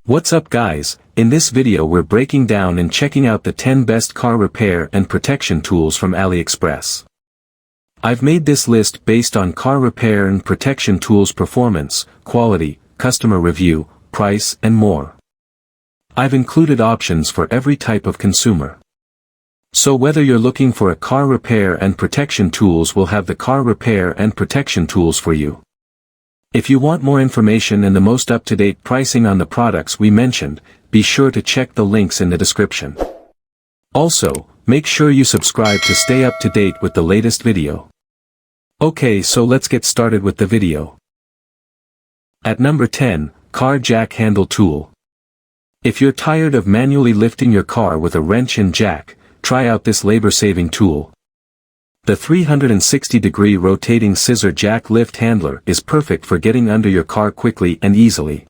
What's up guys, in this video we're breaking down and checking out the 10 best car repair and protection tools from AliExpress. I've made this list based on car repair and protection tools performance, quality, customer review, price and more. I've included options for every type of consumer. So whether you're looking for a car repair and protection tools, we'll have the car repair and protection tools for you. If you want more information and the most up-to-date pricing on the products we mentioned, be sure to check the links in the description. Also, make sure you subscribe to stay up to date with the latest video. Okay, so let's get started with the video. At number 10, Car Jack Handle Tool. If you're tired of manually lifting your car with a wrench and jack, try out this labor-saving tool. The 360-degree rotating scissor jack lift handler is perfect for getting under your car quickly and easily.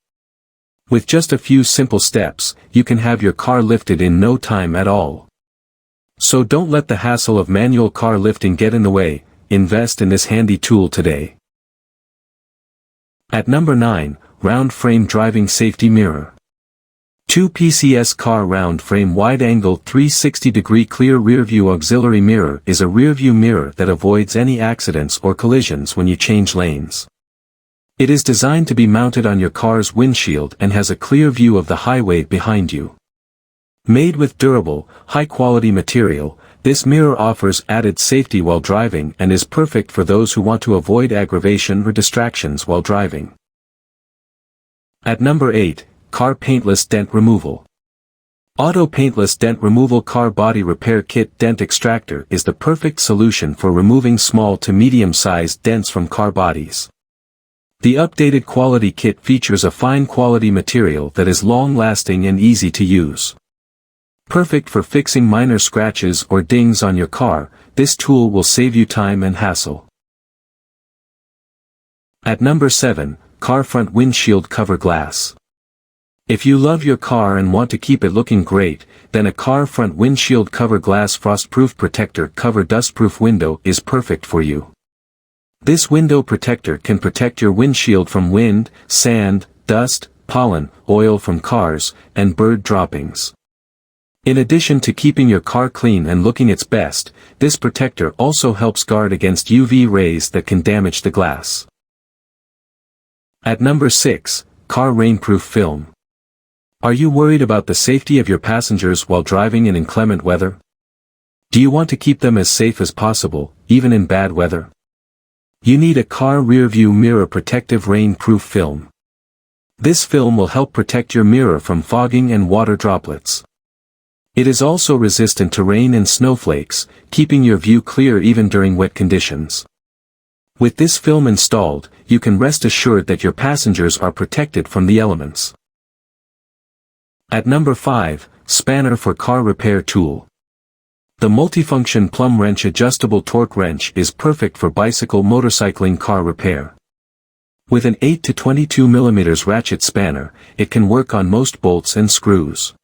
With just a few simple steps, you can have your car lifted in no time at all. So don't let the hassle of manual car lifting get in the way, invest in this handy tool today. At number 9, Round Frame Driving Safety Mirror. 2 PCS Car Round Frame Wide-Angle 360-Degree Clear Rearview Auxiliary Mirror is a rearview mirror that avoids any accidents or collisions when you change lanes. It is designed to be mounted on your car's windshield and has a clear view of the highway behind you. Made with durable, high-quality material, this mirror offers added safety while driving and is perfect for those who want to avoid aggravation or distractions while driving. At number 8, Car Paintless Dent Removal. Auto Paintless Dent Removal Car Body Repair Kit Dent Extractor is the perfect solution for removing small to medium-sized dents from car bodies. The updated quality kit features a fine quality material that is long-lasting and easy to use. Perfect for fixing minor scratches or dings on your car, this tool will save you time and hassle. At number 7, Car Front Windshield Cover Glass. If you love your car and want to keep it looking great, then a car front windshield cover glass frostproof protector cover dustproof window is perfect for you. This window protector can protect your windshield from wind, sand, dust, pollen, oil from cars, and bird droppings. In addition to keeping your car clean and looking its best, this protector also helps guard against UV rays that can damage the glass. At number 6, Car Rainproof Film. Are you worried about the safety of your passengers while driving in inclement weather? Do you want to keep them as safe as possible, even in bad weather? You need a car rearview mirror protective rainproof film. This film will help protect your mirror from fogging and water droplets. It is also resistant to rain and snowflakes, keeping your view clear even during wet conditions. With this film installed, you can rest assured that your passengers are protected from the elements. At number 5, Spanner for Car Repair Tool. The Multifunction Plumb Wrench Adjustable Torque Wrench is perfect for bicycle motorcycling car repair. With an 8 to 22 mm ratchet spanner, it can work on most bolts and screws.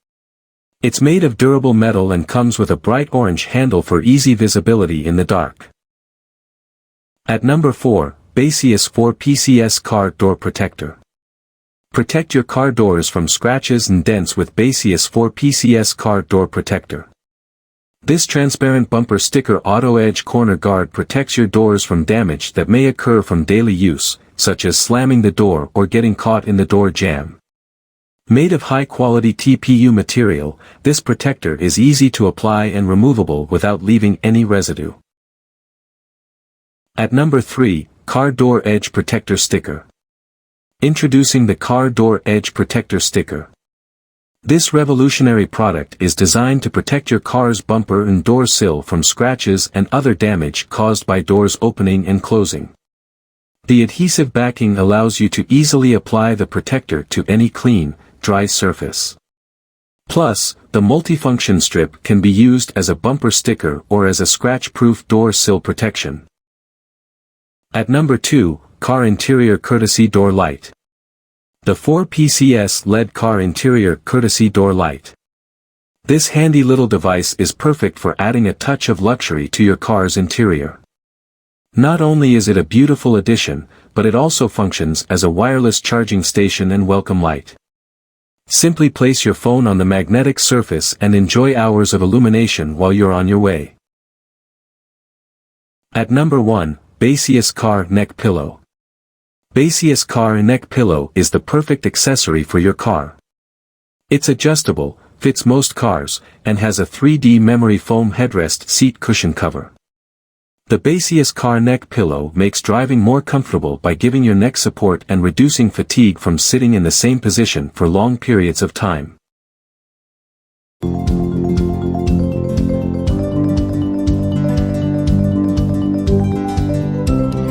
It's made of durable metal and comes with a bright orange handle for easy visibility in the dark. At number 4, Baseus 4 PCS Car Door Protector. Protect your car doors from scratches and dents with Baseus 4 PCS Car Door Protector. This transparent bumper sticker auto edge corner guard protects your doors from damage that may occur from daily use, such as slamming the door or getting caught in the door jamb. Made of high-quality TPU material, this protector is easy to apply and removable without leaving any residue. At number 3, Car Door Edge Protector Sticker. Introducing the Car Door Edge Protector Sticker. This revolutionary product is designed to protect your car's bumper and door sill from scratches and other damage caused by doors opening and closing. The adhesive backing allows you to easily apply the protector to any clean, dry surface. Plus, the multifunction strip can be used as a bumper sticker or as a scratch-proof door sill protection. At number 2, Car Interior Courtesy Door Light. The 4 PCS LED Car Interior Courtesy Door Light. This handy little device is perfect for adding a touch of luxury to your car's interior. Not only is it a beautiful addition, but it also functions as a wireless charging station and welcome light. Simply place your phone on the magnetic surface and enjoy hours of illumination while you're on your way. At number 1, Baseus Car Neck Pillow. Baseus Car Neck Pillow is the perfect accessory for your car. It's adjustable, fits most cars, and has a 3D memory foam headrest seat cushion cover. The Baseus Car Neck Pillow makes driving more comfortable by giving your neck support and reducing fatigue from sitting in the same position for long periods of time.